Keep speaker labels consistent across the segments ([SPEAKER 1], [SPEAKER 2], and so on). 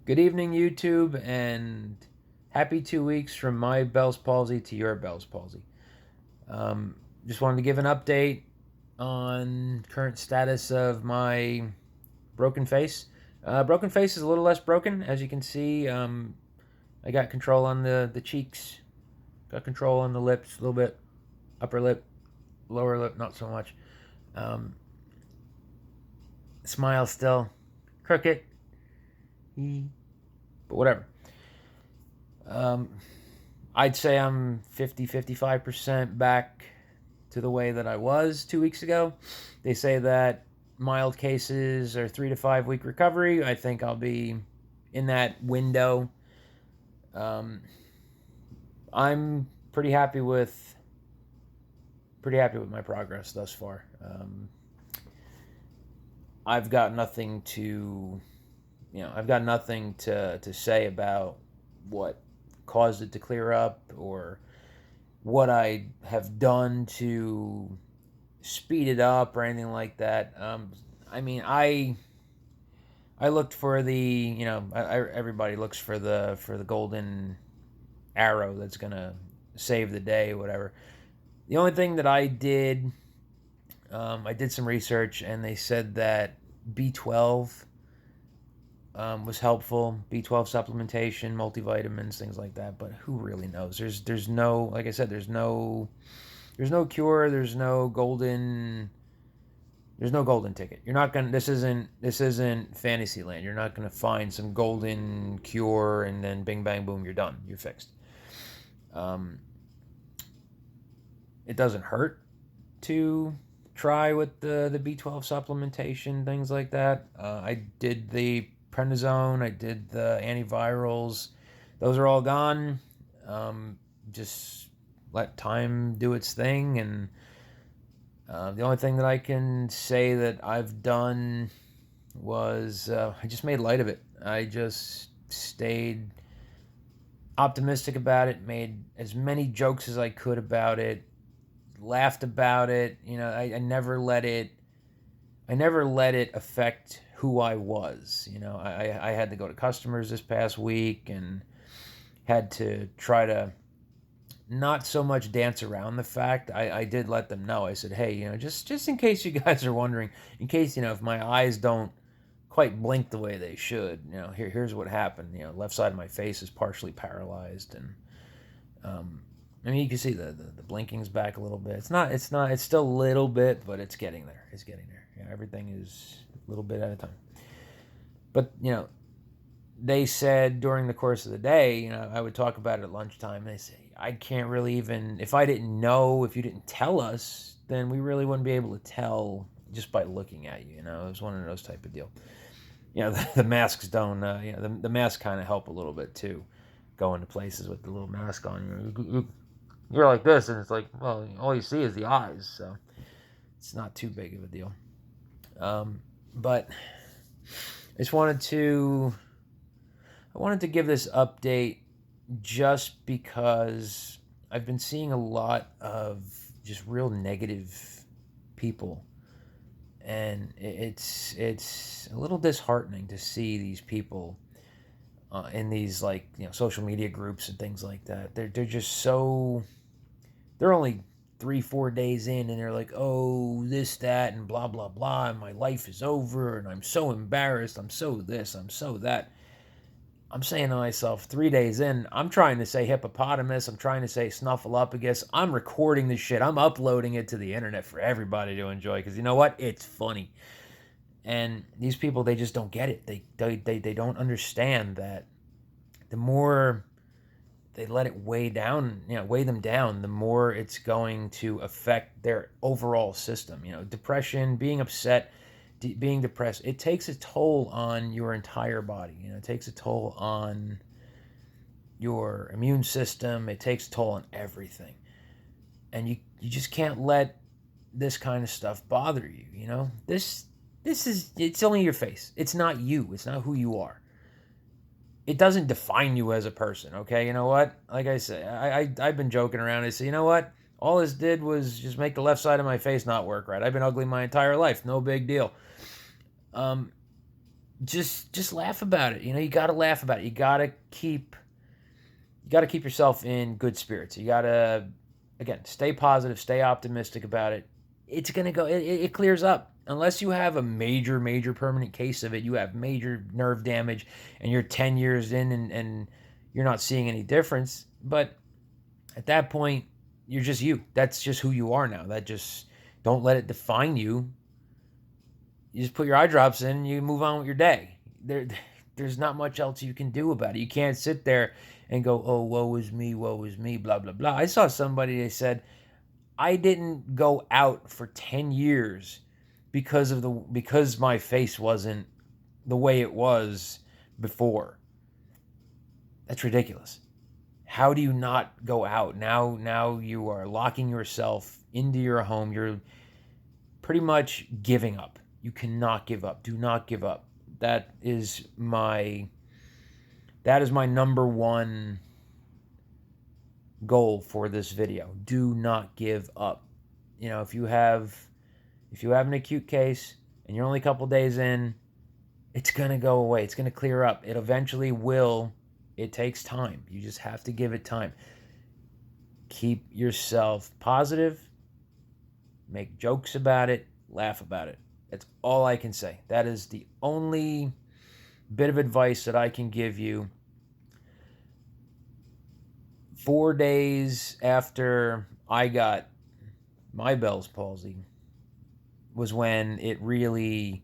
[SPEAKER 1] Good evening, YouTube, and happy 2 weeks from my Bell's palsy to your Bell's palsy. Um, just wanted to give an update on current status of my broken face. Broken face is a little less broken, as you can see. I got control on the cheeks, got control on the lips a little bit, upper lip, lower lip, not so much. Um, Smile still crooked, but whatever. Um, I'd say I'm 55% back to the way that I was 2 weeks ago. They say that mild cases are 3 to 5 week recovery. I think I'll be in that window. Um, I'm pretty happy with my progress thus far. I've got nothing to, I've got nothing to say about what caused it to clear up or what I have done to speed it up or anything like that. I mean, I looked for the everybody looks for the golden arrow that's gonna save the day, or whatever. The only thing that I did some research, and they said that B12 was helpful. B12 supplementation, multivitamins, things like that. But who really knows? There's no, like I said, there's no cure. There's no golden ticket. You're not gonna. This isn't Fantasyland. You're not gonna find some golden cure and then bing bang boom, you're done. You're fixed. Um, it doesn't hurt to try with the B12 supplementation, things like that. I did the prednisone. I did the antivirals. Those are all gone. Just let time do its thing. And the only thing that I can say that I've done was I just made light of it. I just stayed optimistic about it, made as many jokes as I could about it, laughed about it. I never let it affect who I was. I had to go to customers this past week and had to try to not so much dance around the fact. I did let them know. I said, hey, just in case you guys are wondering, in case, if my eyes don't quite blink the way they should, here's what happened. Left side of my face is partially paralyzed, and I mean, you can see the blinking's back a little bit. It's still a little bit, but it's getting there. It's getting there. Everything is a little bit at a time. But, they said during the course of the day, I would talk about it at lunchtime, and they say, I can't really even, if I didn't know, if you didn't tell us, then we really wouldn't be able to tell just by looking at you. It was one of those type of deal. The masks don't, the masks kind of help a little bit too, going to places with the little mask on. You're like this, and it's like, well, all you see is the eyes, so it's not too big of a deal. But I just wanted to give this update just because I've been seeing a lot of just real negative people, and it's a little disheartening to see these people in these social media groups and things like that. They're just so, they're only 3-4 days in, and they're like, oh, this, that, and blah blah blah, and my life is over, and I'm so embarrassed, I'm so this, I'm so that. I'm saying to myself, 3 days in, I'm trying to say hippopotamus, I'm trying to say snuffleupagus, I'm recording this shit, I'm uploading it to the internet for everybody to enjoy, because you know what? It's funny. And these people, they just don't get it. They don't understand that the more they let it weigh them down, the more it's going to affect their overall system. Depression, being upset, being depressed, it takes a toll on your entire body. It takes a toll on your immune system. It takes a toll on everything. And you just can't let this kind of stuff bother you. It's only your face. It's not you. It's not who you are. It doesn't define you as a person, okay? You know what? Like I say, I've been joking around. I say, you know what? All this did was just make the left side of my face not work right. I've been ugly my entire life. No big deal. just laugh about it. You got to laugh about it. You got to keep yourself in good spirits. You got to, again, stay positive, stay optimistic about it. It's going to go, it clears up. Unless you have a major permanent case of it, you have major nerve damage and you're 10 years in and you're not seeing any difference. But at that point, you're just you. That's just who you are now. Don't let it define you. You just put your eye drops in and you move on with your day. There's not much else you can do about it. You can't sit there and go, oh, woe is me, blah, blah, blah. I saw somebody, they said, I didn't go out for 10 years because my face wasn't the way it was before. That's ridiculous. How do you not go out? Now you are locking yourself into your home. You're pretty much giving up. You cannot give up. Do not give up. That is my number one goal for this video. Do not give up. If you have an acute case and you're only a couple days in, it's going to go away. It's going to clear up. It eventually will. It takes time. You just have to give it time. Keep yourself positive. Make jokes about it. Laugh about it. That's all I can say. That is the only bit of advice that I can give you. 4 days after I got my Bell's palsy was when the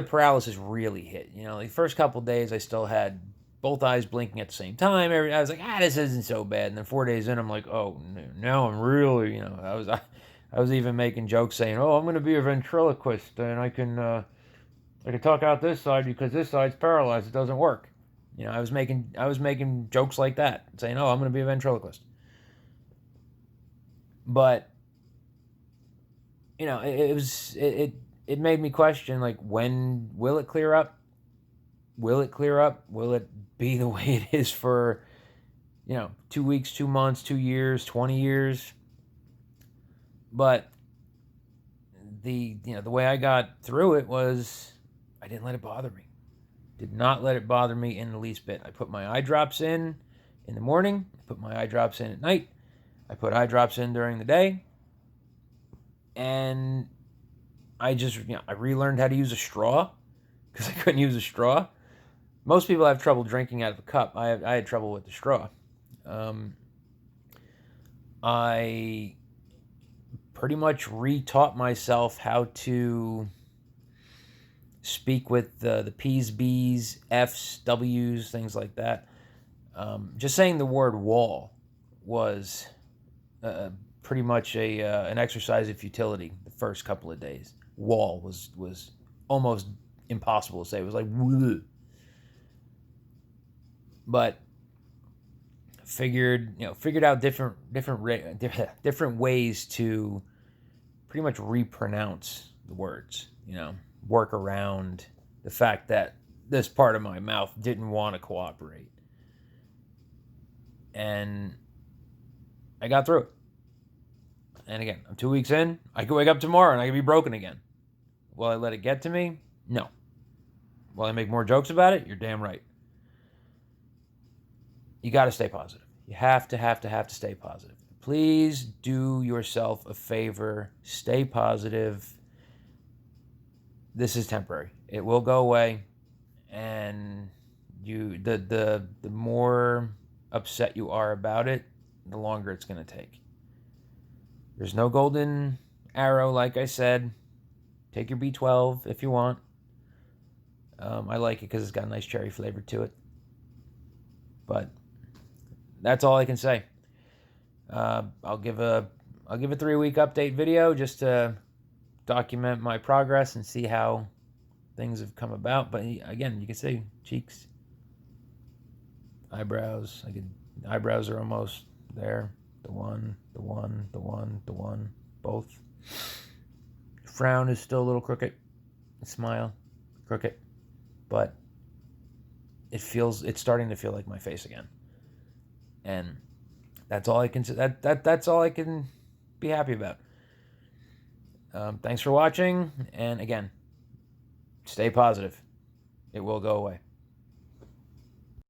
[SPEAKER 1] paralysis really hit. The first couple days I still had both eyes blinking at the same time. I was like, this isn't so bad. And then 4 days in, I'm like, oh, now I'm really, I was even making jokes saying, oh, I'm going to be a ventriloquist and I can talk out this side because this side's paralyzed. It doesn't work. I was making jokes like that, saying, oh, I'm going to be a ventriloquist. But, it made me question, like, when will it clear up? Will it clear up? Will it be the way it is for, 2 weeks, 2 months, 2 years, 20 years? But the way I got through it was I didn't let it bother me. Did not let it bother me in the least bit. I put my eye drops in the morning. I put my eye drops in at night. I put eye drops in during the day. And I just, I relearned how to use a straw because I couldn't use a straw. Most people have trouble drinking out of a cup. I had trouble with the straw. I pretty much re-taught myself how to speak with the P's, B's, F's, W's, things like that. Just saying the word wall was pretty much an exercise of futility the first couple of days. Wall was almost impossible to say. It was like, woo. But figured out different ways to pretty much repronounce the words. Work around the fact that this part of my mouth didn't want to cooperate. And I got through it. And again, I'm 2 weeks in. I could wake up tomorrow and I could be broken again. Will I let it get to me? No. Will I make more jokes about it? You're damn right. You got to stay positive. You have to stay positive. Please do yourself a favor. Stay positive. This is temporary. It will go away, and the more upset you are about it, the longer it's going to take. There's no golden arrow, like I said. Take your B12 if you want. I like it because it's got a nice cherry flavor to it. But that's all I can say. I'll give a 3-week update video just to document my progress and see how things have come about. But again, you can see cheeks, eyebrows. Eyebrows are almost there. The one, both. Frown is still a little crooked. Smile, crooked. But it's starting to feel like my face again. And that's all I can say. That's all I can be happy about. Thanks for watching, and again, stay positive. It will go away.